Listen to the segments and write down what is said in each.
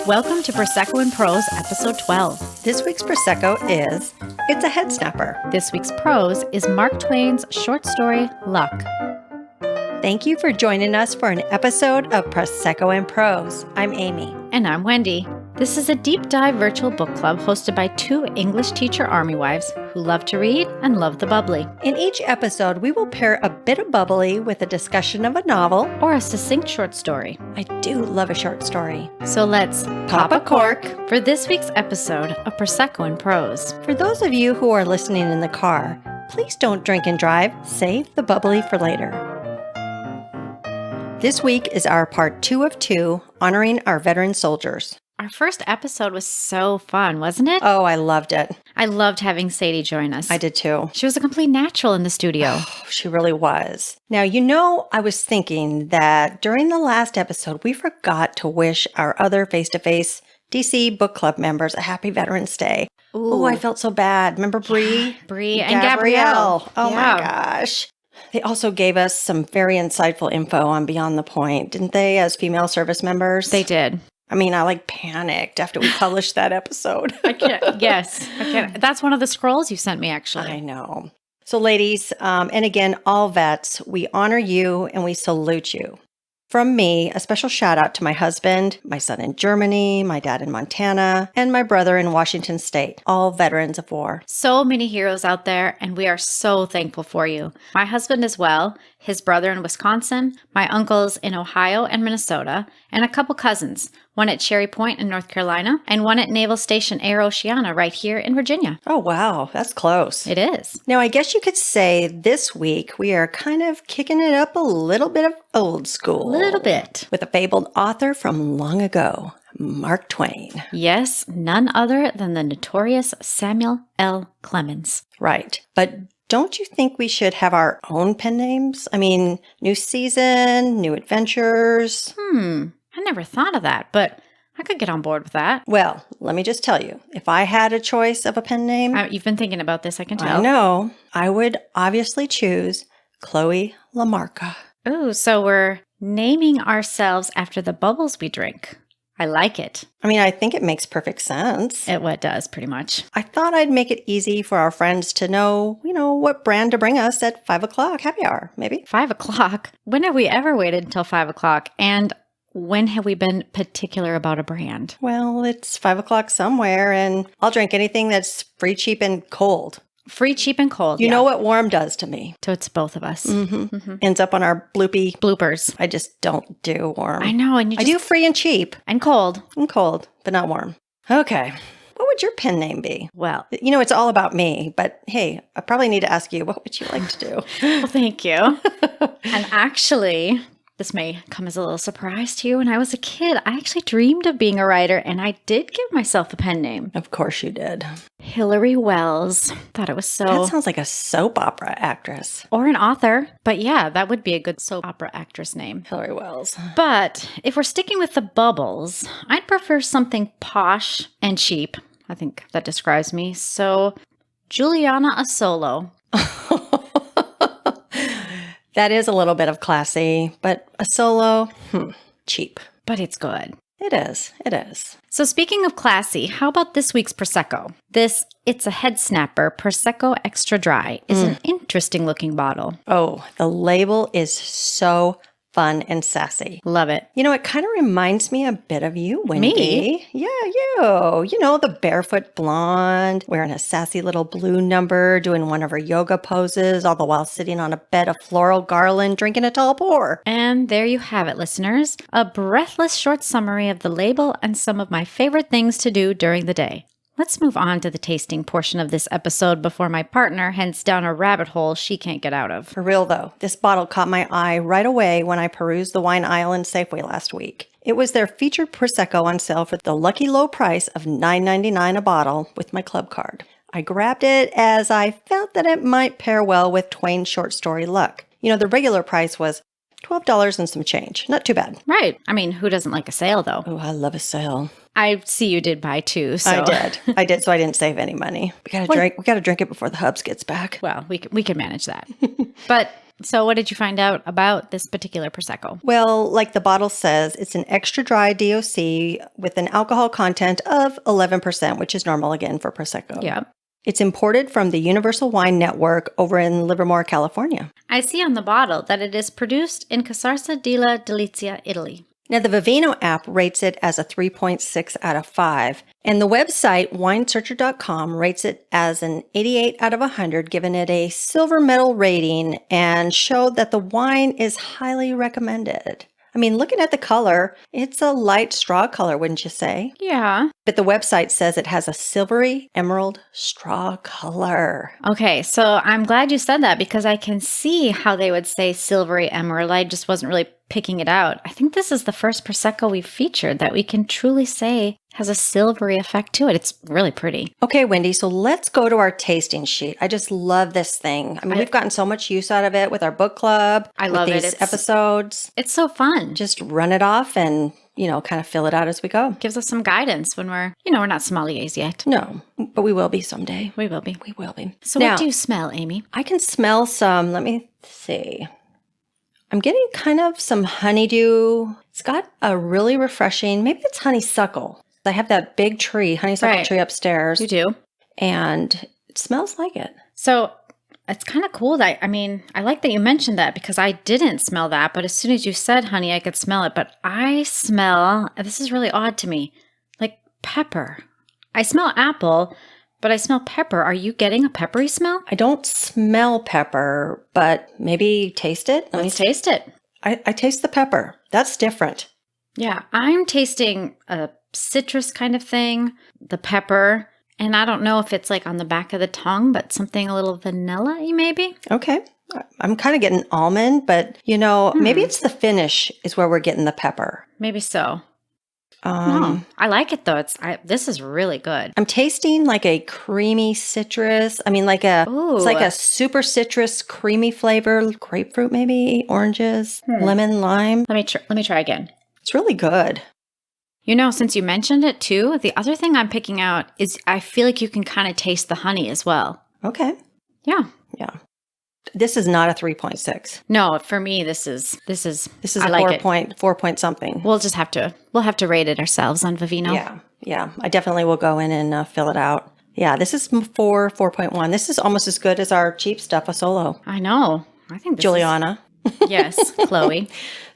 Welcome to Prosecco and Prose, episode 12. This week's Prosecco is It's a Head Snapper. This week's prose is Mark Twain's short story, Luck. Thank you for joining us for an episode of Prosecco and Prose. I'm Amy. And I'm Wendy. This is a deep dive virtual book club hosted by two English teacher army wives who love to read and love the bubbly. In each episode, we will pair a bit of bubbly with a discussion of a novel Or a succinct short story. I do love a short story. So let's Pop a cork. for this week's episode of Prosecco and Prose. For those of you who are listening in the car, please don't drink and drive. Save the bubbly for later. This week is our part 2 of 2, honoring our veteran soldiers. Our first episode was so fun, wasn't it? Oh, I loved it. I loved having Sadie join us. I did too. She was a complete natural in the studio. Oh, she really was. Now, I was thinking that during the last episode, we forgot to wish our other face-to-face DC book club members a happy Veterans Day. Oh, I felt so bad. Remember Bree? Bree and Gabrielle. Oh Yeah. my gosh. They also gave us some very insightful info on Beyond the Point, didn't they, as female service members? They did. I mean, I panicked after we published that episode. I can't. That's one of the scrolls you sent me, actually. I know. So ladies, and again, all vets, we honor you and we salute you. From me, a special shout out to my husband, my son in Germany, my dad in Montana, and my brother in Washington State, all veterans of war. So many heroes out there, and we are so thankful for you. My husband as well, his brother in Wisconsin, my uncles in Ohio and Minnesota, and a couple cousins, one at Cherry Point in North Carolina, and one at Naval Station Air Oceana right here in Virginia. Oh, wow. That's close. It is. Now, I guess you could say this week we are kind of kicking it up a little bit of old school. A little bit. With a fabled author from long ago, Mark Twain. Yes, none other than the notorious Samuel L. Clemens. Right. But don't you think we should have our own pen names? I mean, new season, new adventures. I never thought of that, but I could get on board with that. Well, let me just tell you, if I had a choice of a pen name, You've been thinking about this, I can tell. I know, I would obviously choose Chloe Lamarca. Ooh, so we're naming ourselves after the bubbles we drink. I like it. I mean, I think it makes perfect sense. It does, pretty much. I thought I'd make it easy for our friends to know, what brand to bring us at 5 o'clock happy hour, maybe. 5 o'clock? When have we ever waited until 5 o'clock? And when have we been particular about a brand? Well, it's 5 o'clock somewhere, and I'll drink anything that's free, cheap, and cold. Free, cheap, and cold. You know what warm does to me. So it's both of us. Ends up on our Bloopers. I just don't do warm. I know, and I do free and cheap. And cold. And cold, but not warm. Okay. What would your pen name be? Well, It's all about me, but hey, I probably need to ask you, what would you like to do? well, thank you. And actually, this may come as a little surprise to you. When I was a kid, I actually dreamed of being a writer, and I did give myself a pen name. Of course you did. Hillary Wells. Thought it was so... That sounds like a soap opera actress. Or an author. But yeah, that would be a good soap opera actress name. Hillary Wells. But if we're sticking with the bubbles, I'd prefer something posh and cheap. I think that describes me. So, Juliana Asolo. That is a little bit of classy, but a solo, cheap. But it's good. It is. It is. So speaking of classy, how about this week's Prosecco? It's a head snapper, Prosecco Extra Dry, is an interesting looking bottle. Oh, the label is so fun and sassy. Love it. It kind of reminds me a bit of you, Wendy. Me? Yeah, you. The barefoot blonde, wearing a sassy little blue number, doing one of her yoga poses, all the while sitting on a bed of floral garland, drinking a tall pour. And there you have it, listeners. A breathless short summary of the label and some of my favorite things to do during the day. Let's move on to the tasting portion of this episode before my partner heads down a rabbit hole she can't get out of. For real, though, this bottle caught my eye right away when I perused the wine aisle in Safeway last week. It was their featured Prosecco on sale for the lucky low price of $9.99 a bottle with my club card. I grabbed it as I felt that it might pair well with Twain's short story Luck. The regular price was $12 and some change. Not too bad. Right. I mean, who doesn't like a sale, though? Oh, I love a sale. I see you did buy two. So. I did. So I didn't save any money. We gotta drink it before the Hubs gets back. Well, we can manage that. But So what did you find out about this particular Prosecco? Well, like the bottle says, it's an extra dry DOC with an alcohol content of 11%, which is normal again for Prosecco. Yeah. It's imported from the Universal Wine Network over in Livermore, California. I see on the bottle that it is produced in Casarsa della Delizia, Italy. Now, the Vivino app rates it as a 3.6 out of 5, and the website winesearcher.com rates it as an 88 out of 100, giving it a silver medal rating and showed that the wine is highly recommended. I mean, looking at the color, it's a light straw color, wouldn't you say? Yeah. But the website says it has a silvery emerald straw color. Okay, so I'm glad you said that because I can see how they would say silvery emerald. I just wasn't really picking it out. I think this is the first Prosecco we've featured that we can truly say has a silvery effect to it. It's really pretty. Okay, Wendy, so let's go to our tasting sheet. I just love this thing. I mean, we've gotten so much use out of it with our book club. I love with it. these episodes. It's so fun. Just run it off and, kind of fill it out as we go. Gives us some guidance when we're not sommeliers yet. No, but we will be someday. We will be. We will be. So now, what do you smell, Amy? I can smell some, let me see. I'm getting kind of some honeydew. It's got a really refreshing, maybe it's honeysuckle. I have that big tree, honeysuckle tree upstairs. You do. And it smells like it. So it's kind of cool that, I like that you mentioned that because I didn't smell that, but as soon as you said honey, I could smell it. But I smell, this is really odd to me, like pepper. I smell apple, but I smell pepper. Are you getting a peppery smell? I don't smell pepper, but maybe taste it. Let's taste it. I taste the pepper. That's different. Yeah, I'm tasting a citrus kind of thing, the pepper, and I don't know if it's like on the back of the tongue, but something a little vanilla-y maybe. Okay. I'm kind of getting almond, but maybe it's the finish is where we're getting the pepper. Maybe so. No, I like it though. This is really good. I'm tasting like a creamy citrus. I mean, it's like a super citrus, creamy flavor, grapefruit maybe, oranges, lemon, lime. Let me try again. It's really good. Since you mentioned it too, the other thing I'm picking out is I feel like you can kind of taste the honey as well. Okay. Yeah. Yeah. This is not a 3.6. No, for me, this is a 4 point something. We'll have to rate it ourselves on Vivino. Yeah. I definitely will go in and fill it out. Yeah, this is 4.1. This is almost as good as our cheap stuff, a solo. I know. I think Juliana. Yes, Chloe.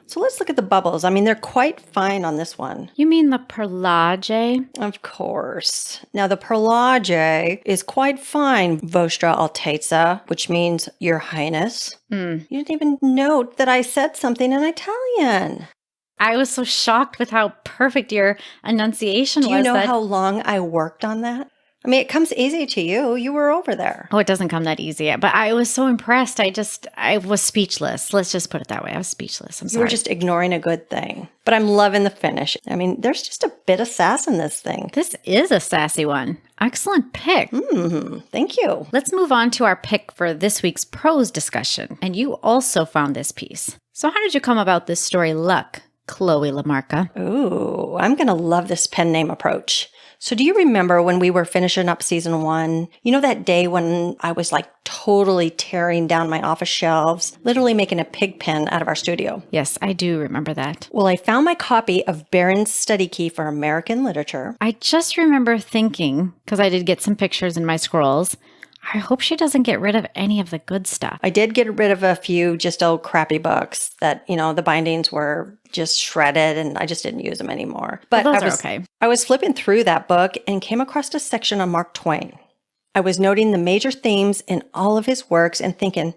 So let's look at the bubbles. I mean, they're quite fine on this one. You mean the Perlage? Of course. Now, the Perlage is quite fine, Vostra Altezza, which means Your Highness. You didn't even note that I said something in Italian. I was so shocked with how perfect your enunciation was. Do you know how long I worked on that? I mean, it comes easy to you. You were over there. Oh, it doesn't come that easy. But I was so impressed. I was speechless. Let's just put it that way. I was speechless. I'm sorry. You were just ignoring a good thing. But I'm loving the finish. I mean, there's just a bit of sass in this thing. This is a sassy one. Excellent pick. Thank you. Let's move on to our pick for this week's prose discussion. And you also found this piece. So how did you come about this story, Luck, Chloe Lamarca? Ooh, I'm going to love this pen name approach. So do you remember when we were finishing up season 1? You know that day when I was like totally tearing down my office shelves, literally making a pig pen out of our studio? Yes, I do remember that. Well, I found my copy of Barron's Study Key for American Literature. I just remember thinking, because I did get some pictures in my scrolls, I hope she doesn't get rid of any of the good stuff. I did get rid of a few just old crappy books that, the bindings were just shredded and I just didn't use them anymore. But those are okay. I was flipping through that book and came across a section on Mark Twain. I was noting the major themes in all of his works and thinking,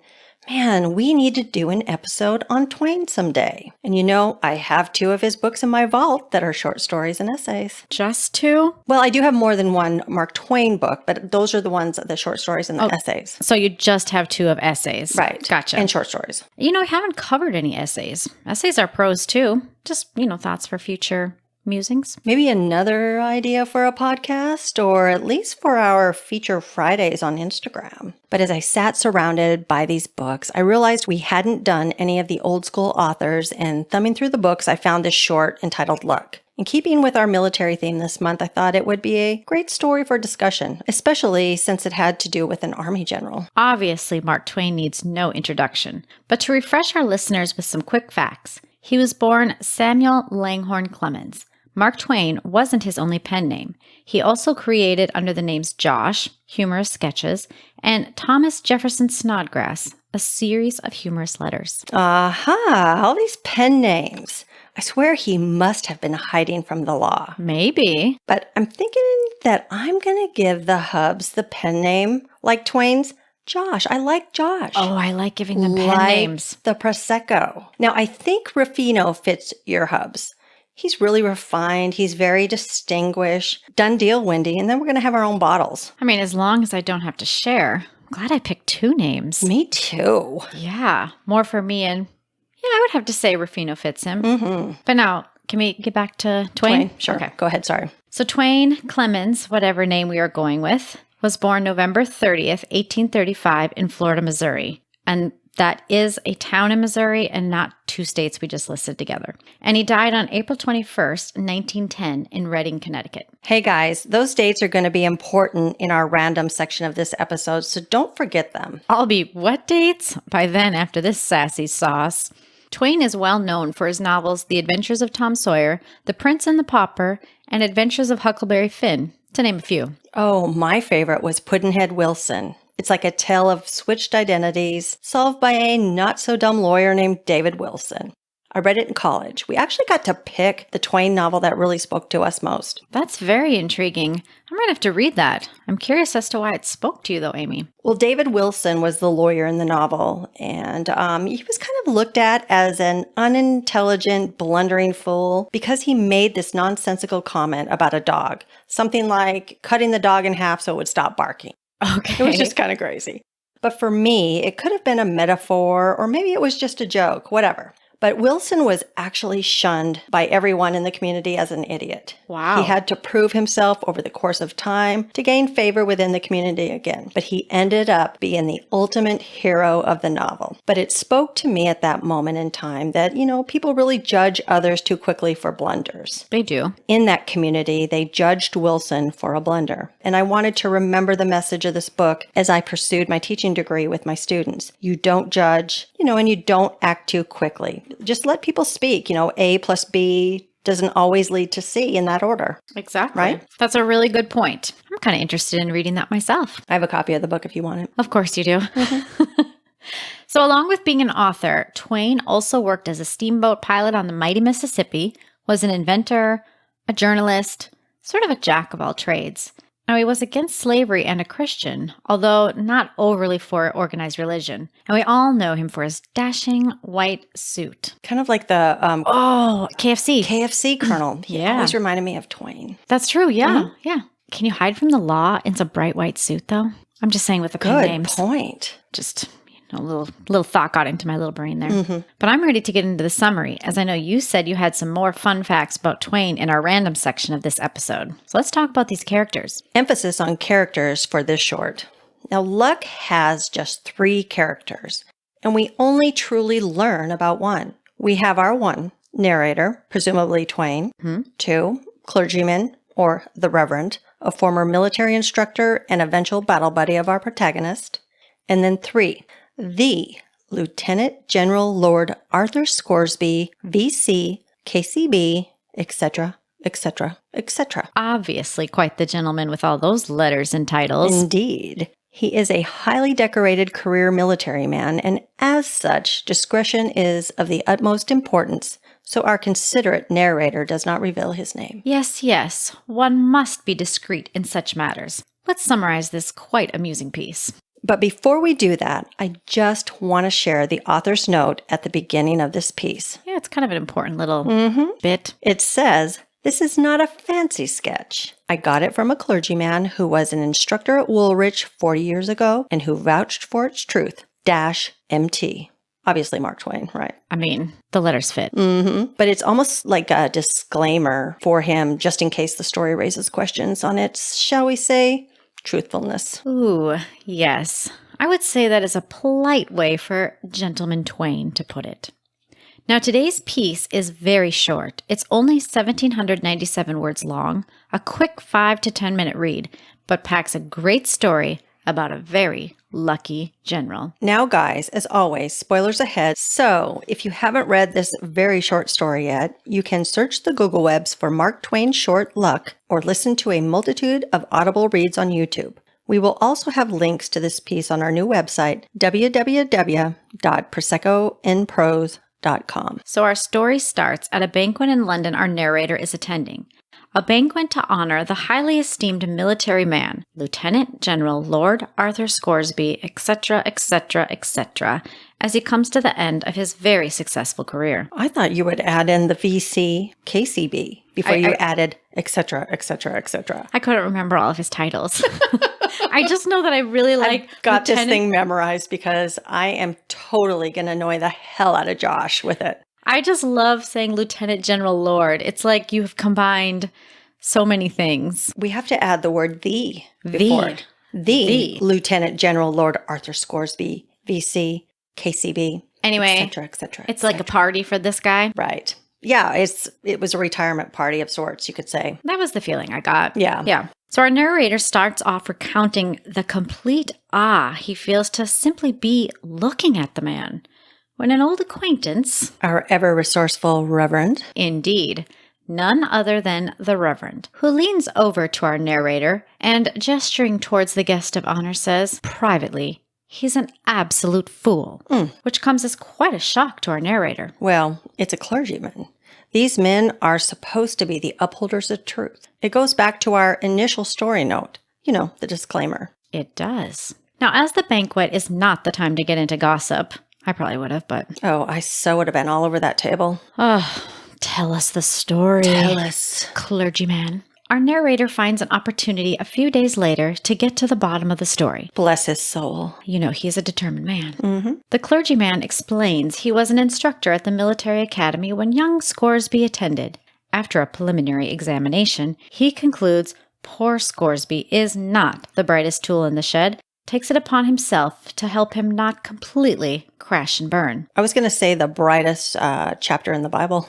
man, we need to do an episode on Twain someday. And I have 2 of his books in my vault that are short stories and essays. Just 2? Well, I do have more than one Mark Twain book, but those are the short stories and the essays. So you just have 2 of essays. Right. Gotcha. And short stories. We haven't covered any essays. Essays are prose too. Just, thoughts for future musings. Maybe another idea for a podcast, or at least for our feature Fridays on Instagram. But as I sat surrounded by these books, I realized we hadn't done any of the old school authors, and thumbing through the books, I found this short entitled Luck. In keeping with our military theme this month, I thought it would be a great story for discussion, especially since it had to do with an Army general. Obviously, Mark Twain needs no introduction, but to refresh our listeners with some quick facts, he was born Samuel Langhorne Clemens. Mark Twain wasn't his only pen name. He also created under the names Josh, humorous sketches, and Thomas Jefferson Snodgrass, a series of humorous letters. Aha, all these pen names. I swear he must have been hiding from the law. Maybe. But I'm thinking that I'm going to give the Hubs the pen name like Twain's. Josh. I like Josh. Oh, I like giving them pen names. The Prosecco. Now, I think Ruffino fits your Hubs. He's really refined. He's very distinguished. Done deal, Wendy. And then we're going to have our own bottles. I mean, as long as I don't have to share. I'm glad I picked 2 names. Me too. Yeah, more for me and... Yeah, I would have to say Ruffino fits him. Mm-hmm. But now, can we get back to Twain? Sure. Okay. Go ahead. Sorry. So Twain Clemens, whatever name we are going with, was born November 30th, 1835 in Florida, Missouri. And that is a town in Missouri and not 2 states we just listed together. And he died on April 21st, 1910 in Reading, Connecticut. Hey guys, those dates are going to be important in our random section of this episode, so don't forget them. I'll be what dates? By then, after this sassy sauce. Twain is well known for his novels The Adventures of Tom Sawyer, The Prince and the Pauper, and Adventures of Huckleberry Finn, to name a few. Oh, my favorite was Pudd'nhead Wilson. It's like a tale of switched identities solved by a not-so-dumb lawyer named David Wilson. I read it in college. We actually got to pick the Twain novel that really spoke to us most. That's very intriguing. I might have to read that. I'm curious as to why it spoke to you, though, Amy. Well, David Wilson was the lawyer in the novel, and he was kind of looked at as an unintelligent, blundering fool because he made this nonsensical comment about a dog. Something like cutting the dog in half so it would stop barking. Okay. It was just kind of crazy. But for me, it could have been a metaphor, or maybe it was just a joke, whatever. But Wilson was actually shunned by everyone in the community as an idiot. Wow. He had to prove himself over the course of time to gain favor within the community again. But he ended up being the ultimate hero of the novel. But it spoke to me at that moment in time that, people really judge others too quickly for blunders. They do. In that community, they judged Wilson for a blunder. And I wanted to remember the message of this book as I pursued my teaching degree with my students. You don't judge, and you don't act too quickly. Just let people speak. A plus B doesn't always lead to C in that order. Exactly. Right? That's a really good point. I'm kind of interested in reading that myself. I have a copy of the book if you want it. Of course you do. So along with being an author, Twain also worked as a steamboat pilot on the mighty Mississippi, was an inventor, a journalist, sort of a jack of all trades. Now, he was against slavery and a Christian, although not overly for organized religion. And we all know him for his dashing white suit. Kind of like the KFC. KFC Colonel. He Yeah. always reminded me of Twain. That's true, yeah, yeah. Can you hide from the law in some bright white suit, though? I'm just saying with the pen Good names. point. Just a little thought got into my little brain there. But I'm ready to get into the summary, as I know you said you had some more fun facts about Twain in our random section of this episode. So let's talk about these characters. Emphasis on characters for this short. Now, Luck has just 3 characters, and we only truly learn about one. We have our 1, narrator, presumably Twain. 2, clergyman, or the Reverend, a former military instructor and eventual battle buddy of our protagonist. And then 3, the Lieutenant General Lord Arthur Scoresby, VC, KCB, etc., etc., etc. Obviously quite the gentleman with all those letters and titles. Indeed. He is a highly decorated career military man, and as such, discretion is of the utmost importance, so our considerate narrator does not reveal his name. Yes, one must be discreet in such matters. Let's summarize this quite amusing piece. But before we do that, I just want to share the author's note at the beginning of this piece. Yeah, it's kind of an important little bit. It says, "This is not a fancy sketch. I got it from a clergyman who was an instructor at Woolwich 40 years ago and who vouched for its truth. -MT." Obviously Mark Twain, right? I mean, the letters fit. But it's almost like a disclaimer for him, just in case the story raises questions on its, shall we say, truthfulness. Ooh, yes. I would say that is a polite way for Gentleman Twain to put it. Now, today's piece is very short. It's only 1,797 words long, a quick 5 to 10 minute read, but packs a great story about a very lucky general. Now, guys, as always, spoilers ahead. So if you haven't read this very short story yet, you can search the Google webs for Mark Twain short Luck or listen to a multitude of audible reads on YouTube. We will also have links to this piece on our new website, www.proseccoinprose.com. So our story starts at a banquet in London our narrator is attending. A banquet to honor the highly esteemed military man, Lieutenant General Lord Arthur Scoresby, etc., etc., etc., as he comes to the end of his very successful career. I thought you would add in the VC KCB before you added etc., etc., etc. I couldn't remember all of his titles. I just know that I really like got this thing memorized because I am totally going to annoy the hell out of Josh with it. I just love saying Lieutenant General Lord. It's like you've combined so many things. We have to add the word the before it. The Lieutenant General Lord Arthur Scoresby, VC, KCB, anyway, etc., etc. It's like a party for this guy. Right. Yeah, it was a retirement party of sorts, you could say. That was the feeling I got. Yeah. So our narrator starts off recounting the complete awe he feels to simply be looking at the man, when an old acquaintance, our ever-resourceful Reverend, indeed, none other than the Reverend, who leans over to our narrator and, gesturing towards the guest of honor, says, privately, he's an absolute fool, which comes as quite a shock to our narrator. Well, it's a clergyman. These men are supposed to be the upholders of truth. It goes back to our initial story note, the disclaimer. It does. Now, as the banquet is not the time to get into gossip, I probably would have, but... Oh, I so would have been all over that table. Oh, tell us the story. Tell us. Clergyman. Our narrator finds an opportunity a few days later to get to the bottom of the story. Bless his soul. He's a determined man. Mm-hmm. The clergyman explains he was an instructor at the military academy when young Scoresby attended. After a preliminary examination, he concludes poor Scoresby is not the brightest tool in the shed, takes it upon himself to help him not completely crash and burn. I was going to say the brightest chapter in the Bible.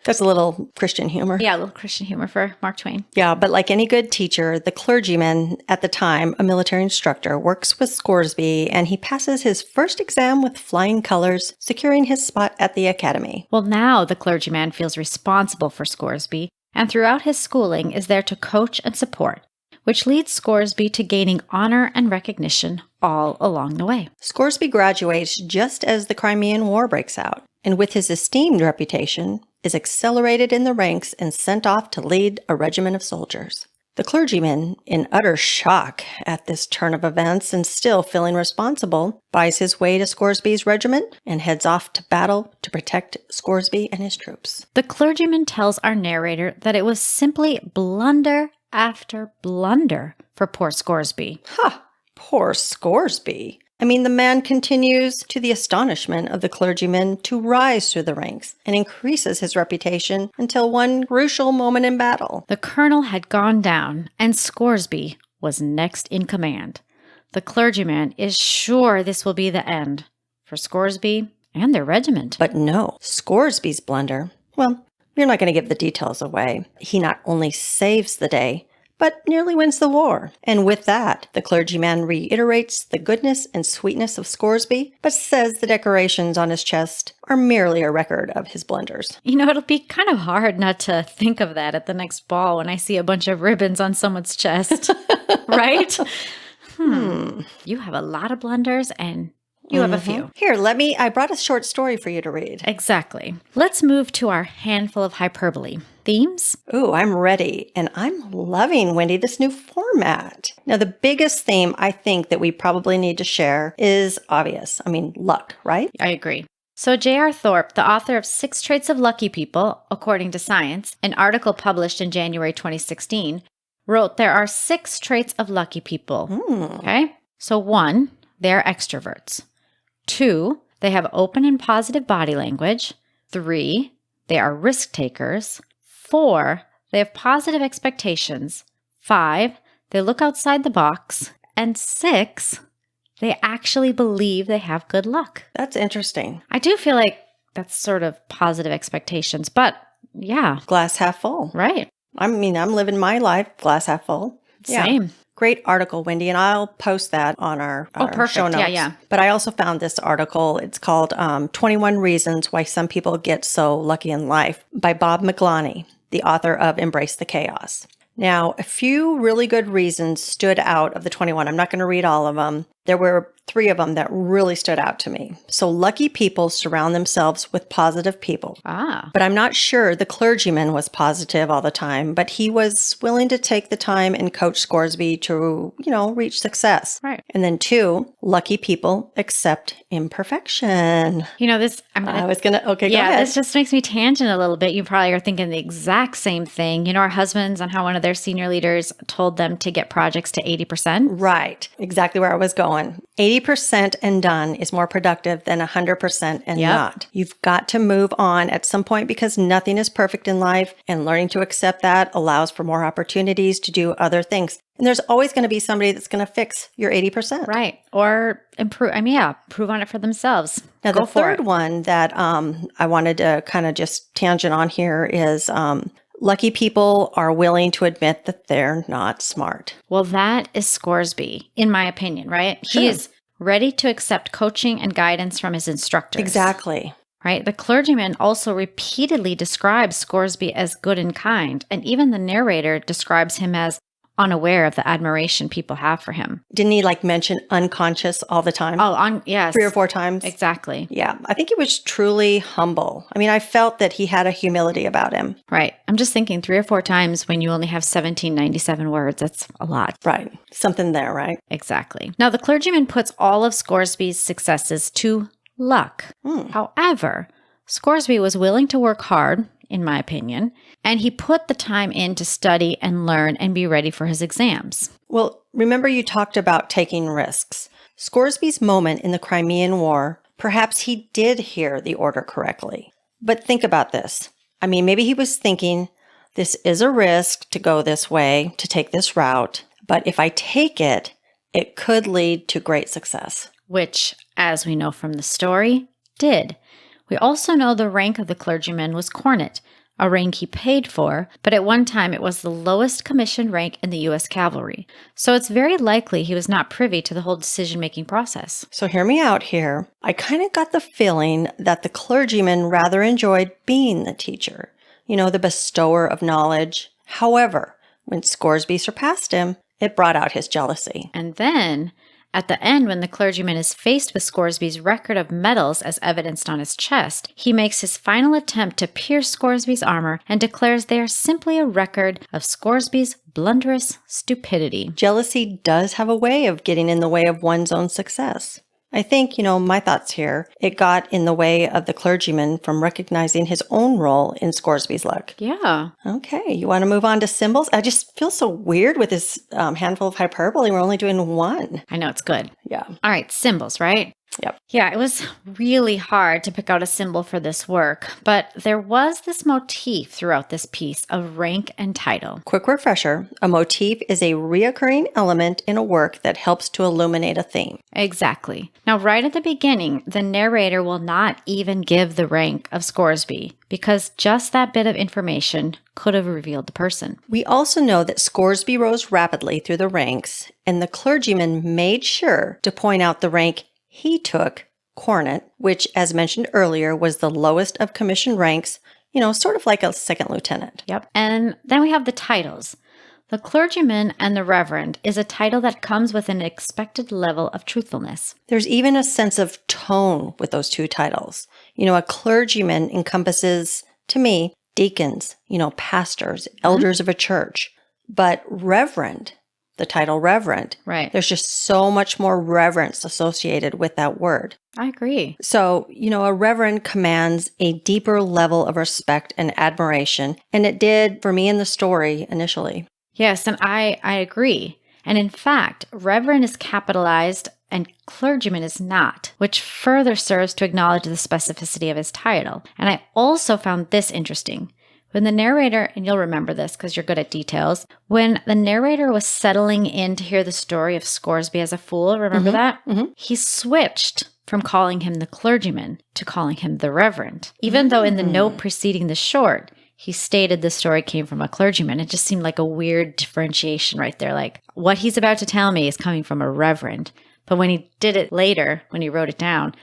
That's a little Christian humor. Yeah, a little Christian humor for Mark Twain. Yeah, but like any good teacher, the clergyman, at the time, a military instructor, works with Scoresby, and he passes his first exam with flying colors, securing his spot at the academy. Well, now the clergyman feels responsible for Scoresby, and throughout his schooling is there to coach and support, which leads Scoresby to gaining honor and recognition all along the way. Scoresby graduates just as the Crimean War breaks out, and with his esteemed reputation, is accelerated in the ranks and sent off to lead a regiment of soldiers. The clergyman, in utter shock at this turn of events and still feeling responsible, buys his way to Scoresby's regiment and heads off to battle to protect Scoresby and his troops. The clergyman tells our narrator that it was simply blunder after blunder for poor Scoresby. Poor Scoresby. I mean, the man continues, to the astonishment of the clergyman, to rise through the ranks and increases his reputation until one crucial moment in battle. The colonel had gone down, and Scoresby was next in command. The clergyman is sure this will be the end for Scoresby and their regiment. But no, Scoresby's blunder, well, we're not going to give the details away. He not only saves the day, but nearly wins the war. And with that, the clergyman reiterates the goodness and sweetness of Scoresby, but says the decorations on his chest are merely a record of his blunders. It'll be kind of hard not to think of that at the next ball when I see a bunch of ribbons on someone's chest, right? You have a lot of blunders and you have a few. Here, I brought a short story for you to read. Exactly. Let's move to our handful of hyperbole. Themes? Ooh, I'm ready. And I'm loving, Wendy, this new format. Now, the biggest theme I think that we probably need to share is obvious. Luck, right? I agree. So J.R. Thorpe, the author of 6 Traits of Lucky People, According to Science, an article published in January 2016, wrote there are 6 traits of lucky people. Okay? So 1, they're extroverts. 2, they have open and positive body language. 3, they are risk takers. 4, they have positive expectations. 5, they look outside the box. And 6, they actually believe they have good luck. That's interesting. I do feel like That's sort of positive expectations. But yeah, Glass half full. right. I mean, I'm living my life glass half full. Yeah. Same. Great article, Wendy, and I'll post that on our Perfect. show notes. Yeah. But I also found this article. It's called 21 Reasons Why Some People Get So Lucky in Life by Bob McGlonney, the author of Embrace the Chaos. Now, a few really good reasons stood out of the 21. I'm not going to read all of them. There were 3 of them that really stood out to me. So lucky people surround themselves with positive people. But I'm not sure the clergyman was positive all the time, but he was willing to take the time and coach Scoresby to, reach success. Right. And then 2, lucky people accept imperfection. Okay, go ahead. This just makes me tangent a little bit. You probably are thinking the exact same thing. Our husbands and how one of their senior leaders told them to get projects to 80%. Right. Exactly where I was going. 80% and done is more productive than 100% and not. You've got to move on at some point because nothing is perfect in life, and learning to accept that allows for more opportunities to do other things. And there's always going to be somebody that's going to fix your 80%. Right. Or improve. Improve on it for themselves. Now, the third one that I wanted to kind of just tangent on here is lucky people are willing to admit that they're not smart. Well, that is Scoresby, in my opinion, right? Sure. He is ready to accept coaching and guidance from his instructors. Exactly. Right? The clergyman also repeatedly describes Scoresby as good and kind, and even the narrator describes him as unaware of the admiration people have for him. Didn't he mention unconscious all the time? Yes. 3 or 4 times? Exactly. Yeah. I think he was truly humble. I mean, I felt that he had a humility about him. Right. I'm just thinking 3 or 4 times when you only have 1797 words. That's a lot. Right. Something there, right? Exactly. Now, the clergyman puts all of Scoresby's successes to luck. However, Scoresby was willing to work hard, in my opinion, and he put the time in to study and learn and be ready for his exams. Well, remember you talked about taking risks. Scoresby's moment in the Crimean War, perhaps he did hear the order correctly. But think about this. I mean, maybe he was thinking, this is a risk to go this way, to take this route, but if I take it, it could lead to great success. Which, as we know from the story, did. We also know the rank of the clergyman was cornet, a rank he paid for, but at one time it was the lowest commissioned rank in the U.S. cavalry. So it's very likely he was not privy to the whole decision-making process. So hear me out here. I kind of got the feeling that the clergyman rather enjoyed being the teacher, the bestower of knowledge. However, when Scoresby surpassed him, it brought out his jealousy. And then, at the end, when the clergyman is faced with Scoresby's record of medals as evidenced on his chest, he makes his final attempt to pierce Scoresby's armor and declares they are simply a record of Scoresby's blunderous stupidity. Jealousy does have a way of getting in the way of one's own success. I think, my thoughts here, it got in the way of the clergyman from recognizing his own role in Scoresby's luck. Yeah. Okay, you want to move on to symbols? I just feel so weird with this handful of hyperbole. We're only doing 1. I know, it's good. Yeah. All right, symbols, right? Yep. Yeah, it was really hard to pick out a symbol for this work, but there was this motif throughout this piece of rank and title. Quick refresher, a motif is a reoccurring element in a work that helps to illuminate a theme. Exactly. Now, right at the beginning, the narrator will not even give the rank of Scoresby because just that bit of information could have revealed the person. We also know that Scoresby rose rapidly through the ranks, and the clergyman made sure to point out the rank he took, cornet, which, as mentioned earlier, was the lowest of commissioned ranks, sort of like a second lieutenant. Yep. And then we have the titles. The clergyman and the reverend is a title that comes with an expected level of truthfulness. There's even a sense of tone with those 2 titles. A clergyman encompasses, to me, deacons, pastors, elders of a church. But reverend, the title reverend. Right. There's just so much more reverence associated with that word. I agree. So, a reverend commands a deeper level of respect and admiration, and it did for me in the story initially. Yes, and I agree. And in fact, reverend is capitalized and clergyman is not, which further serves to acknowledge the specificity of his title. And I also found this interesting. When the narrator, and you'll remember this because you're good at details, when the narrator was settling in to hear the story of Scoresby as a fool, remember that? Mm-hmm. He switched from calling him the clergyman to calling him the reverend. Even though in the note preceding the short, he stated the story came from a clergyman. It just seemed like a weird differentiation right there. Like, what he's about to tell me is coming from a reverend. But when he did it later, when he wrote it down,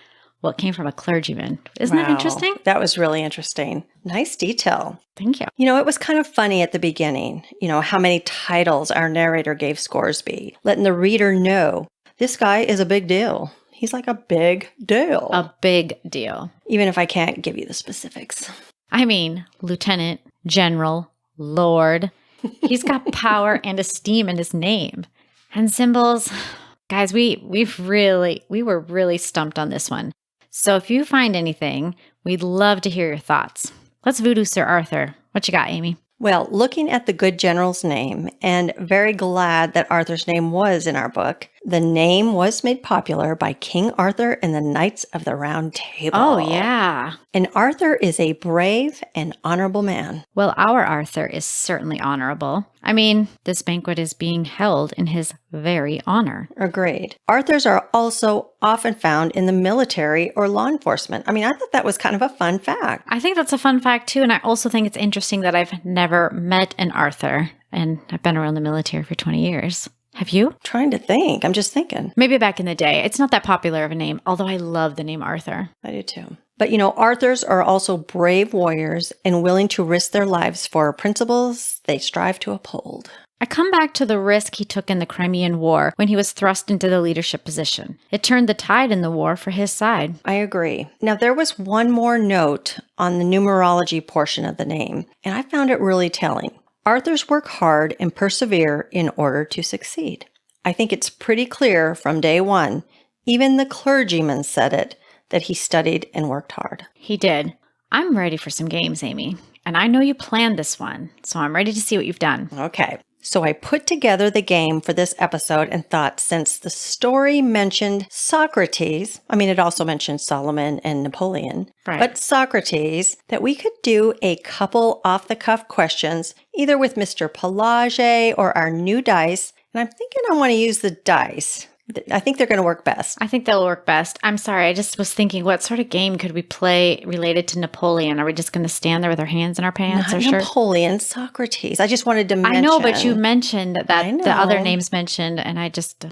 well, it came from a clergyman. Isn't that interesting? That was really interesting. Nice detail. Thank you. It was kind of funny at the beginning, how many titles our narrator gave Scoresby, letting the reader know this guy is a big deal. He's like a big deal. A big deal. Even if I can't give you the specifics. I mean, lieutenant, general, lord. He's got power and esteem in his name. And symbols. Guys, we were really stumped on this one. So if you find anything, we'd love to hear your thoughts. Let's voodoo Sir Arthur. What you got, Amy? Well, looking at the good general's name, and very glad that Arthur's name was in our book, the name was made popular by King Arthur and the Knights of the Round Table. Oh, yeah. And Arthur is a brave and honorable man. Well, our Arthur is certainly honorable. I mean, this banquet is being held in his very honor. Agreed. Arthurs are also often found in the military or law enforcement. I mean, I thought that was kind of a fun fact. I think that's a fun fact, too. And I also think it's interesting that I've never met an Arthur. And I've been around the military for 20 years. Have you? Trying to think. I'm just thinking. Maybe back in the day. It's not that popular of a name, although I love the name Arthur. I do too. But Arthurs are also brave warriors and willing to risk their lives for principles they strive to uphold. I come back to the risk he took in the Crimean War when he was thrust into the leadership position. It turned the tide in the war for his side. I agree. Now, there was one more note on the numerology portion of the name, and I found it really telling. Arthurs work hard and persevere in order to succeed. I think it's pretty clear from day one, even the clergyman said it, that he studied and worked hard. He did. I'm ready for some games, Amy. And I know you planned this one, so I'm ready to see what you've done. Okay. So I put together the game for this episode and thought since the story mentioned Socrates, it also mentioned Solomon and Napoleon, right, but Socrates, that we could do a couple off-the-cuff questions, either with Mr. Pelage or our new dice. And I'm thinking I want to use the dice. I think they're going to work best. I think they'll work best. I'm sorry. I just was thinking, what sort of game could we play related to Napoleon? Are we just going to stand there with our hands in our pants? Not Napoleon, Socrates. I just wanted to mention. I know, but you mentioned that the other names mentioned, and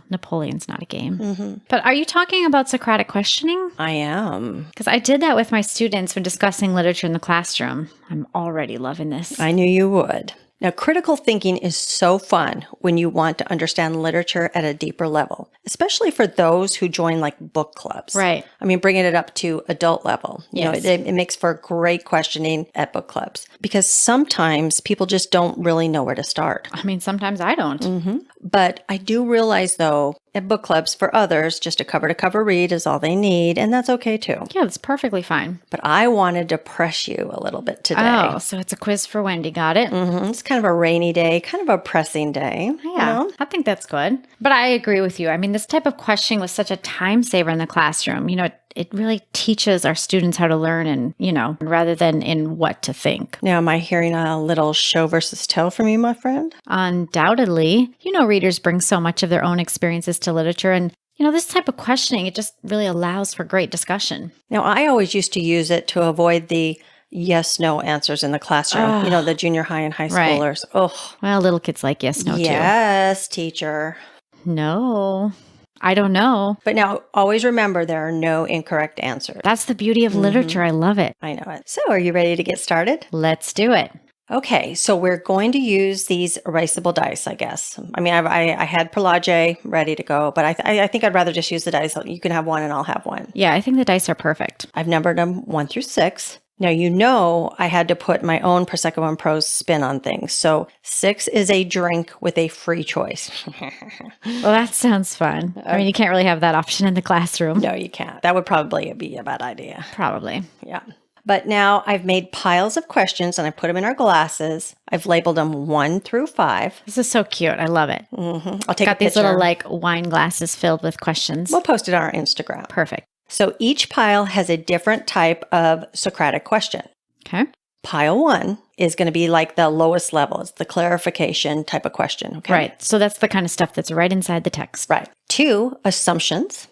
Napoleon's not a game. Mm-hmm. But are you talking about Socratic questioning? I am. Because I did that with my students when discussing literature in the classroom. I'm already loving this. I knew you would. Now, critical thinking is so fun when you want to understand literature at a deeper level, especially for those who join book clubs. Right. Bringing it up to adult level. Yes. It makes for great questioning at book clubs because sometimes people just don't really know where to start. Sometimes I don't. Mm-hmm. But I do realize, though, at book clubs, for others, just a cover-to-cover read is all they need, and that's okay, too. Yeah, that's perfectly fine. But I wanted to press you a little bit today. Oh, so it's a quiz for Wendy. Got it? Mm-hmm. It's kind of a rainy day, kind of a pressing day. Yeah, I think that's good. But I agree with you. This type of questioning was such a time saver in the classroom. It really teaches our students how to learn and, rather than in what to think. Now, am I hearing a little show versus tell from you, my friend? Undoubtedly. Readers bring so much of their own experiences to literature. And, this type of questioning, it just really allows for great discussion. Now, I always used to use it to avoid the yes-no answers in the classroom. The junior high and high schoolers. Right. Oh, well, little kids like yes-no too. Yes, teacher. No. I don't know. But now, always remember there are no incorrect answers. That's the beauty of literature. I love it. I know it. So, are you ready to get started? Let's do it. Okay, so we're going to use these erasable dice, I guess. I had Pelage ready to go, but I think I'd rather just use the dice. You can have one and I'll have one. Yeah, I think the dice are perfect. I've numbered them 1 through 6. Now, I had to put my own Prosecco and Prose spin on things. So 6 is a drink with a free choice. Well, that sounds fun. You can't really have that option in the classroom. No, you can't. That would probably be a bad idea. Probably. Yeah. But now I've made piles of questions and I put them in our glasses. I've labeled them 1 through 5. This is so cute. I love it. Mm-hmm. I'll take a Got these picture. little wine glasses filled with questions. We'll post it on our Instagram. Perfect. So each pile has a different type of Socratic question. Okay. Pile 1 is going to be like the lowest level. It's the clarification type of question. Okay. Right. So that's the kind of stuff that's right inside the text. Right. 2, assumptions.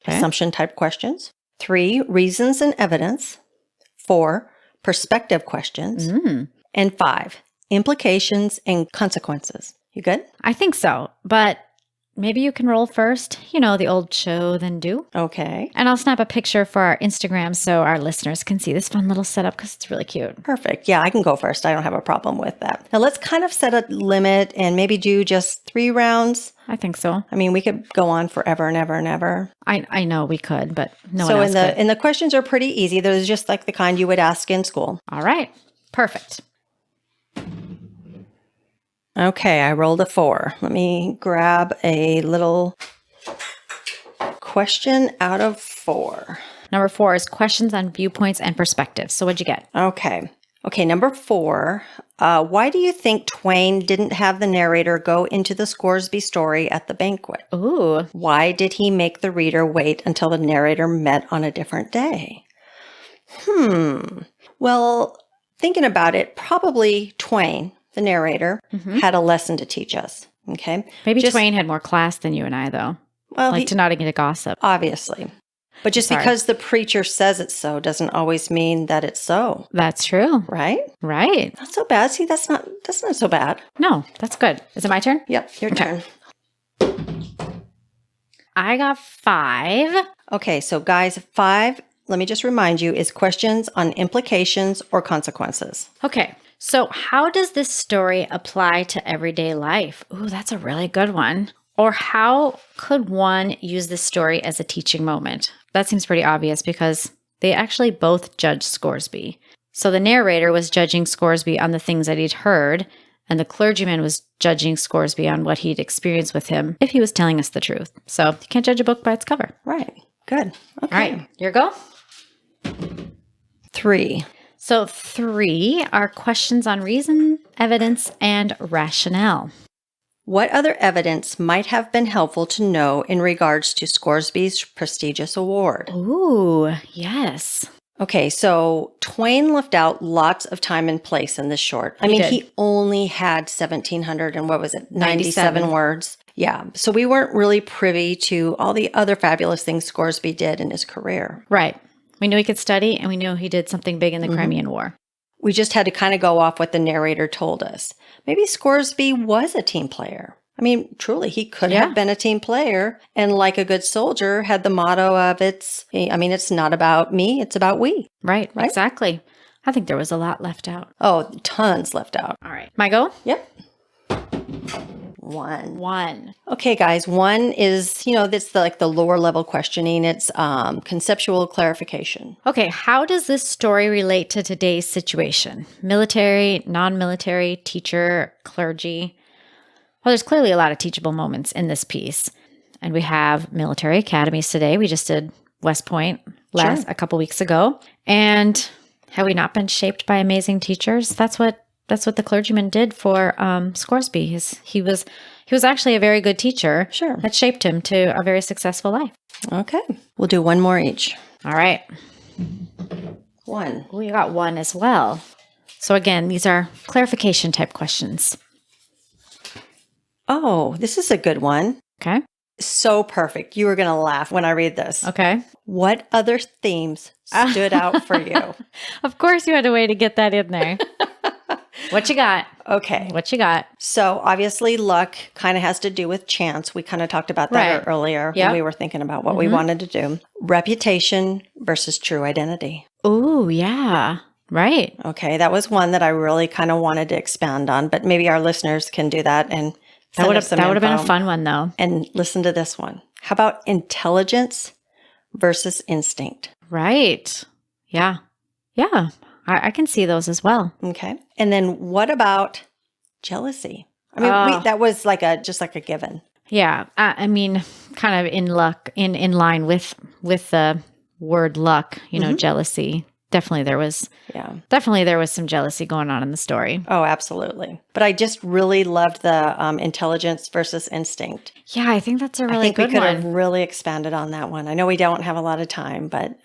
Okay. assumption type questions. 3, reasons and evidence. 4, perspective questions. And 5, implications and consequences. You good? I think so, but maybe you can roll first. You know, the old show, then do. Okay. And I'll snap a picture for our Instagram so our listeners can see this fun little setup because it's really cute. Perfect. Yeah, I can go first. I don't have a problem with that. Now let's kind of set a limit and maybe do just 3 rounds. I think so. I mean, we could go on forever and ever and ever. I know we could, but no So one else could. and the questions are pretty easy. They're just like the kind you would ask in school. All right. Perfect. Okay, I rolled a 4. Let me grab a little question out of 4. Number 4 is questions on viewpoints and perspectives. So what'd you get? Okay, number 4. Why do you think Twain didn't have the narrator go into the Scoresby story at the banquet? Ooh. Why did he make the reader wait until the narrator met on a different day? Well, thinking about it, probably Twain, the narrator, had a lesson to teach us. Okay. Maybe Twain had more class than you and I, though. Well, like to not get a gossip. Obviously. But just because the preacher says it's so doesn't always mean that it's so. That's true. Right? Right. Not so bad. See, that's not so bad. No, that's good. Is it my turn? Yep, your turn. I got 5. Okay, so guys, 5, let me just remind you, is questions on implications or consequences. Okay. So how does this story apply to everyday life? Ooh, that's a really good one. Or how could one use this story as a teaching moment? That seems pretty obvious because they actually both judged Scoresby. So the narrator was judging Scoresby on the things that he'd heard, and the clergyman was judging Scoresby on what he'd experienced with him if he was telling us the truth. So you can't judge a book by its cover. Right. Good. Okay. All right. Your go? 3. So 3 are questions on reason, evidence, and rationale. What other evidence might have been helpful to know in regards to Scoresby's prestigious award? Ooh, yes. Okay, so Twain left out lots of time and place in this short. I mean, he only had 1,700 and 97 words. Yeah, so we weren't really privy to all the other fabulous things Scoresby did in his career. Right. We knew he could study, and we knew he did something big in the Crimean War. We just had to kind of go off what the narrator told us. Maybe Scoresby was a team player. I mean, truly, he could have been a team player. And like a good soldier, had the motto of it's not about me, it's about we. Right, exactly. I think there was a lot left out. Oh, tons left out. All right. My go? Yep. 1. 1. Okay, guys. 1 is, that's the lower level questioning. It's conceptual clarification. Okay, how does this story relate to today's situation? Military, non-military, teacher, clergy? Well, there's clearly a lot of teachable moments in this piece. And we have military academies today. We just did West Point a couple weeks ago. And have we not been shaped by amazing teachers? That's what the clergyman did for Scoresby. He was actually a very good teacher. Sure. That shaped him to a very successful life. Okay. We'll do 1 more each. All right. 1. We got 1 as well. So again, these are clarification type questions. Oh, this is a good one. Okay. So perfect. You are going to laugh when I read this. Okay. What other themes stood out for you? Of course you had a way to get that in there. What you got? Okay. What you got? So obviously luck kind of has to do with chance. We kind of talked about that earlier when we were thinking about what we wanted to do. Reputation versus true identity. Ooh, yeah. Right. Okay. That was one that I really kind of wanted to expand on, but maybe our listeners can do that and that would have been a fun one though. And listen to this one. How about intelligence versus instinct? Right. Yeah. Yeah. I can see those as well. Okay. And then what about jealousy? I mean, that was just like a given. Yeah. I mean, kind of in line with the word luck, jealousy. Definitely there was some jealousy going on in the story. Oh, absolutely. But I just really loved the intelligence versus instinct. Yeah, I think that's a really good one. I think we could have really expanded on that one. I know we don't have a lot of time, but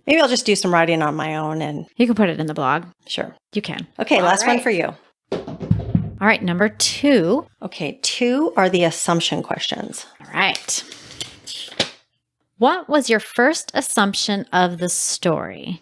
maybe I'll just do some writing on my own. And you can put it in the blog. Sure. You can. Okay, last one for you. All right, number 2. Okay, 2 are the assumption questions. All right. What was your first assumption of the story?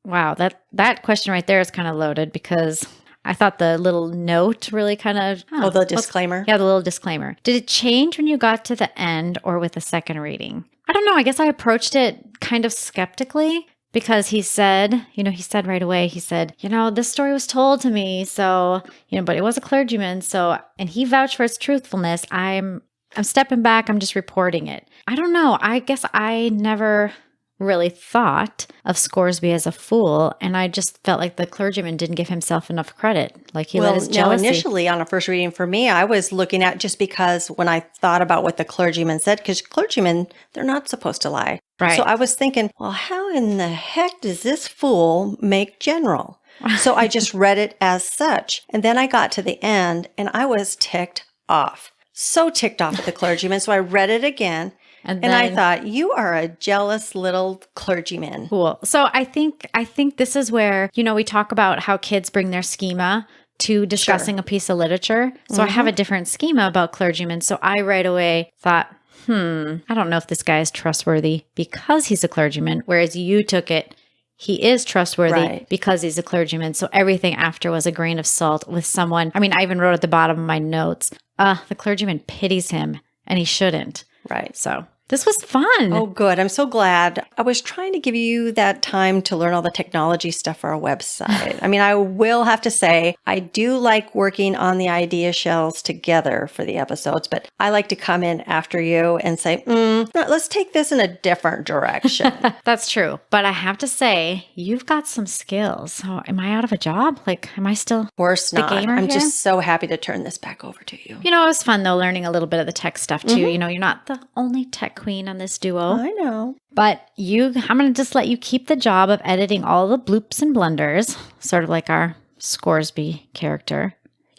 Wow, that question right there is kind of loaded because I thought the little note really kind of... the disclaimer? Yeah, the little disclaimer. Did it change when you got to the end or with the second reading? I don't know. I guess I approached it kind of skeptically because he said right away, this story was told to me. So, but it was a clergyman. So, and he vouched for its truthfulness. I'm stepping back. I'm just reporting it. I don't know. I guess I never really thought of Scoresby as a fool, and I just felt like the clergyman didn't give himself enough credit. Like he let his jealousy. Initially on a first reading for me, I was looking at just because when I thought about what the clergyman said, because clergymen, they're not supposed to lie. Right. So I was thinking, well, how in the heck does this fool make general? So I just read it as such. And then I got to the end and I was ticked off. So ticked off at the clergyman. So I read it again. And I thought, you are a jealous little clergyman. Cool. So I think this is where, we talk about how kids bring their schema to discussing a piece of literature. So I have a different schema about clergymen. So I right away thought, I don't know if this guy is trustworthy because he's a clergyman. Whereas you took it, he is trustworthy because he's a clergyman. So everything after was a grain of salt with someone. I mean, I even wrote at the bottom of my notes, the clergyman pities him and he shouldn't. Right. So this was fun. Oh, good. I'm so glad. I was trying to give you that time to learn all the technology stuff for our website. I mean, I will have to say, I do like working on the idea shells together for the episodes, but I like to come in after you and say, let's take this in a different direction. That's true. But I have to say, you've got some skills. So am I out of a job? Like, am I still Of course the not. gamer I'm here? just so happy to turn this back over to you. It was fun, though, learning a little bit of the tech stuff, too. You're not the only tech queen on this duo. I know. But I'm going to just let you keep the job of editing all the bloops and blunders, sort of like our Scoresby character.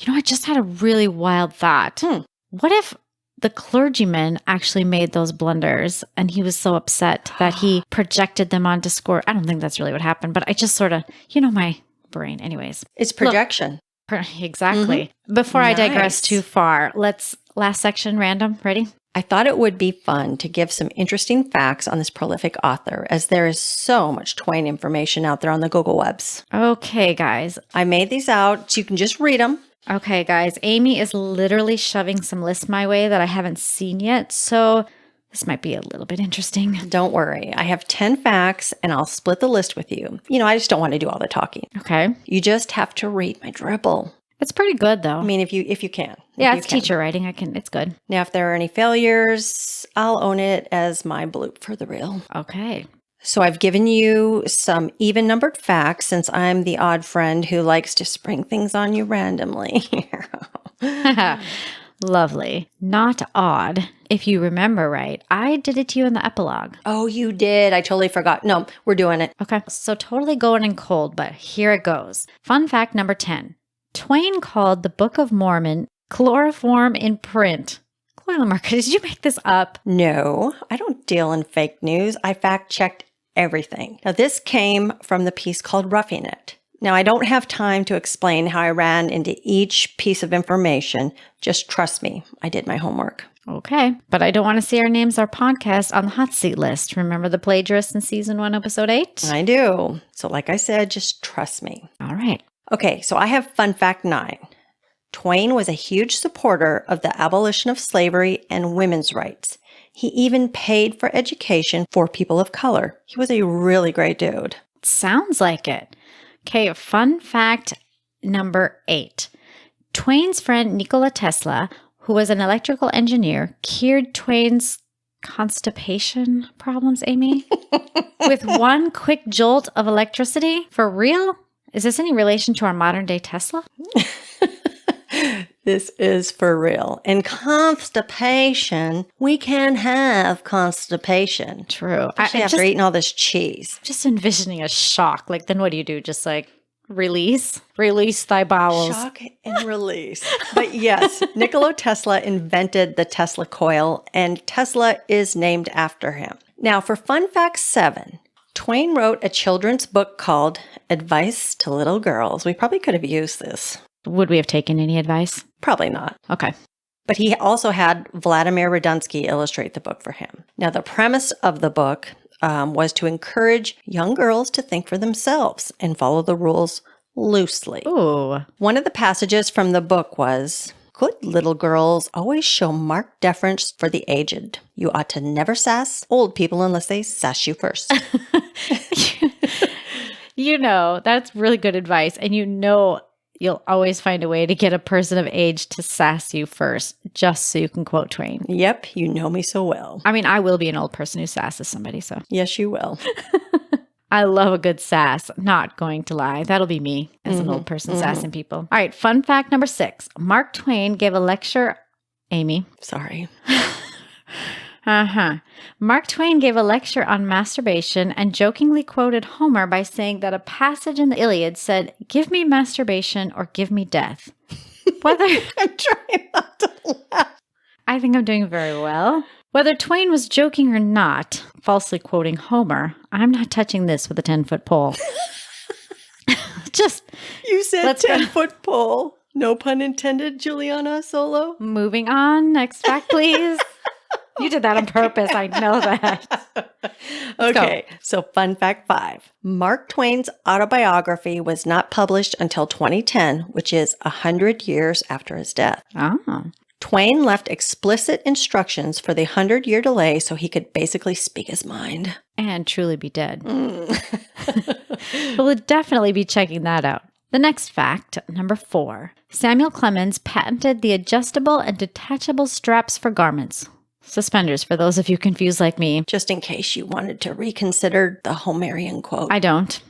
I just had a really wild thought. What if the clergyman actually made those blunders and he was so upset that he projected them onto Score? I don't think that's really what happened, but I just sort of, my brain. Anyways. It's projection. Exactly. Before I digress too far, last section, random. Ready? I thought it would be fun to give some interesting facts on this prolific author, as there is so much Twain information out there on the Google webs. Okay, guys. I made these out so you can just read them. Okay, guys. Amy is literally shoving some lists my way that I haven't seen yet, so this might be a little bit interesting. Don't worry. I have 10 facts, and I'll split the list with you. I just don't want to do all the talking. Okay. You just have to read my dribble. It's pretty good, though. I mean, if you can. Yeah, it's teacher writing. It's good. Now, if there are any failures, I'll own it as my bloop for the reel. Okay. So I've given you some even-numbered facts since I'm the odd friend who likes to spring things on you randomly. Lovely. Not odd. If you remember right, I did it to you in the epilogue. Oh, you did. I totally forgot. No, we're doing it. Okay. So totally going in cold, but here it goes. Fun fact number 10. Twain called the Book of Mormon chloroform in print. Cloyla Marker, did you make this up? No, I don't deal in fake news. I fact-checked everything. Now, this came from the piece called Roughing It. Now, I don't have time to explain how I ran into each piece of information. Just trust me, I did my homework. Okay, but I don't want to see our names, our podcast, on the hot seat list. Remember the plagiarist in season 1, episode 8? I do. So like I said, just trust me. All right. Okay, so I have fun fact 9. Twain was a huge supporter of the abolition of slavery and women's rights. He even paid for education for people of color. He was a really great dude. Sounds like it. Okay, fun fact number 8. Twain's friend Nikola Tesla, who was an electrical engineer, cured Twain's constipation problems, Amy, with one quick jolt of electricity. For real? Is this any relation to our modern day Tesla? This is for real. In constipation, we can have constipation. True. Especially after eating all this cheese. Just envisioning a shock. Like, then what do? Just like release thy bowels. Shock and release. But yes, Nikola Tesla invented the Tesla coil, and Tesla is named after him. Now, for fun fact 7, Twain wrote a children's book called Advice to Little Girls. We probably could have used this. Would we have taken any advice? Probably not. Okay. But he also had Vladimir Radunsky illustrate the book for him. Now, the premise of the book was to encourage young girls to think for themselves and follow the rules loosely. Ooh. One of the passages from the book was, "Good little girls always show marked deference for the aged. You ought to never sass old people unless they sass you first." You know, that's really good advice. And you know, you'll always find a way to get a person of age to sass you first, just so you can quote Twain. Yep, you know me so well. I mean, I will be an old person who sasses somebody, so. Yes, you will. I love a good sass. Not going to lie. That'll be me as an old person sassing people. All right, fun fact number 6. Mark Twain gave a lecture. Amy. Sorry. Mark Twain gave a lecture on masturbation and jokingly quoted Homer by saying that a passage in the Iliad said, "Give me masturbation or give me death." Whether I'm trying not to laugh. I think I'm doing very well. Whether Twain was joking or not, falsely quoting Homer, I'm not touching this with a 10-foot pole. Just You said Let's go. 10-foot pole. No pun intended, Juliana Solo. moving on. Next fact, please. You did that on purpose. I know that. Okay, so fun fact 5. Mark Twain's autobiography was not published until 2010, which is 100 years after his death. Oh. Twain left explicit instructions for the 100-year delay so he could basically speak his mind. And truly be dead. We'll definitely be checking that out. The next fact, number 4. Samuel Clemens patented the adjustable and detachable straps for garments. Suspenders, for those of you confused like me. Just in case you wanted to reconsider the Homerian quote. I don't.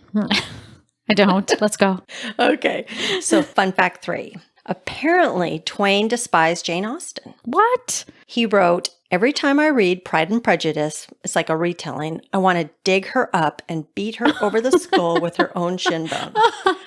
I don't. Let's go. Okay, so fun fact 3. Apparently, Twain despised Jane Austen. What? He wrote, "Every time I read Pride and Prejudice, it's like a retelling. I want to dig her up and beat her over the skull with her own shin bone."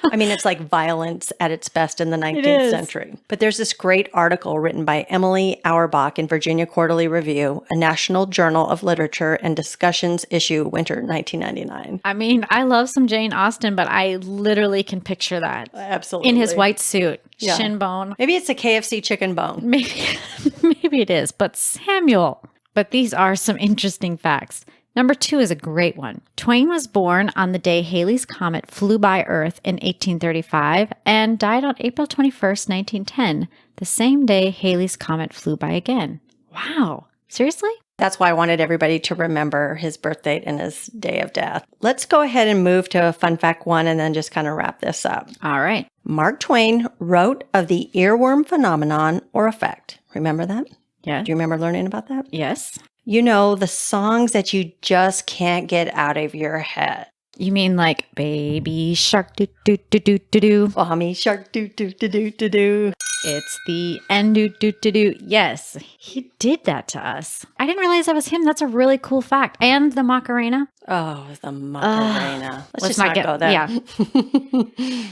I mean, it's like violence at its best in the 19th century. But there's this great article written by Emily Auerbach in Virginia Quarterly Review, a National Journal of Literature and Discussions issue, winter 1999. I mean, I love some Jane Austen, but I literally can picture that. Absolutely. In his white suit, Yeah. shin bone. Maybe it's a KFC chicken bone. Maybe it is, but Samuel. But these are some interesting facts. Number 2 is a great one. Twain was born on the day Halley's Comet flew by Earth in 1835 and died on April 21st, 1910, the same day Halley's Comet flew by again. Wow. Seriously? That's why I wanted everybody to remember his birth date and his day of death. Let's go ahead and move to fun fact 1 and then just kind of wrap this up. All right. Mark Twain wrote of the earworm phenomenon or effect. Remember that? Yeah. Do you remember learning about that? Yes. You know, the songs that you just can't get out of your head. You mean like Baby Shark do do do do do do. Mommy shark do do do do do do. It's the end do do do do. Yes, he did that to us. I didn't realize that was him. That's a really cool fact. And the Macarena. Oh, the Macarena. Let's Let's just not go there. Yeah.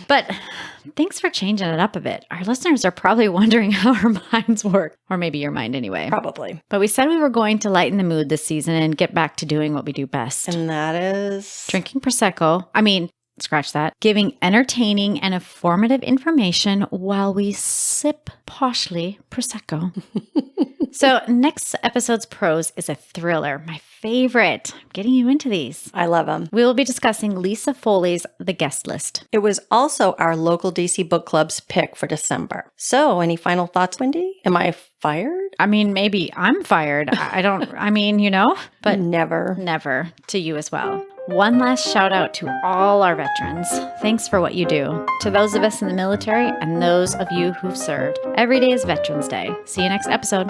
But thanks for changing it up a bit. Our listeners are probably wondering how our minds work. Or maybe your mind anyway. Probably. But we said we were going to lighten the mood this season and get back to doing what we do best. And that is... Drinking Prosecco. Scratch that. Giving entertaining and informative information while we sip poshly Prosecco. So next episode's prose is a thriller, my favorite. I'm getting you into these. I love them. We will be discussing Lisa Foley's The Guest List. It was also our local DC book club's pick for December. So any final thoughts, Wendy? Am I fired? Maybe I'm fired. But Never. never to you as well. One last shout out to all our veterans. Thanks for what you do. To those of us in the military and those of you who've served. Every day is Veterans Day. See you next episode.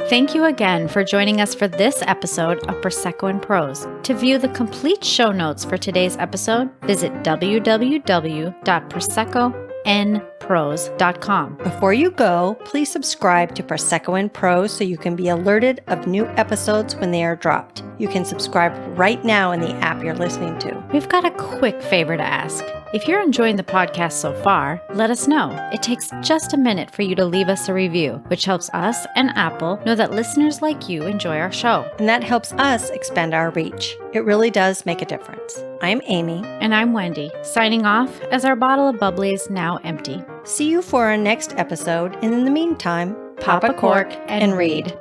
Thank you again for joining us for this episode of Prosecco and Prose. To view the complete show notes for today's episode, visit www.prosecconprose.com. Before you go, please subscribe to Prosecco and Prose so you can be alerted of new episodes when they are dropped. You can subscribe right now in the app you're listening to. We've got a quick favor to ask. If you're enjoying the podcast so far, let us know. It takes just a minute for you to leave us a review, which helps us and Apple know that listeners like you enjoy our show. And that helps us expand our reach. It really does make a difference. I'm Amy. And I'm Wendy, signing off as our bottle of bubbly is now empty. See you for our next episode, and in the meantime, pop a cork and read.